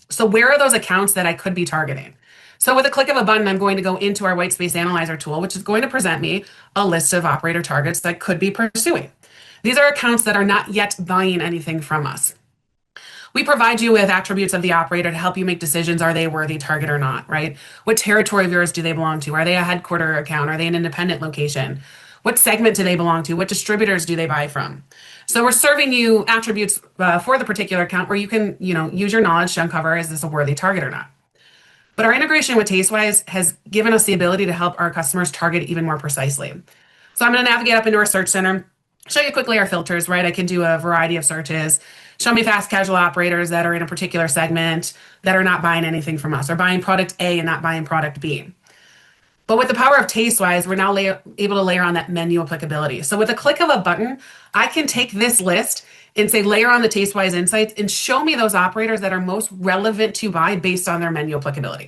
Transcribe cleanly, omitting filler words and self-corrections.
So where are those accounts that I could be targeting? So with a click of a button, I'm going to go into our Whitespace Analyzer tool, which is going to present me a list of operator targets that I could be pursuing. These are accounts that are not yet buying anything from us. We provide you with attributes of the operator to help you make decisions. Are they a worthy target or not, right? What territory of yours do they belong to? Are they a headquarter account? Are they an independent location? What segment do they belong to? What distributors do they buy from? So we're serving you attributes for the particular account where you can, use your knowledge to uncover, is this a worthy target or not? But our integration with Tastewise has given us the ability to help our customers target even more precisely. So I'm going to navigate up into our search center, show you quickly our filters, right? I can do a variety of searches, show me fast casual operators that are in a particular segment that are not buying anything from us, or buying product A and not buying product B. But with the power of Tastewise, we're now able to layer on that menu applicability. So with a click of a button, I can take this list and say layer on the Tastewise insights and show me those operators that are most relevant to buy based on their menu applicability.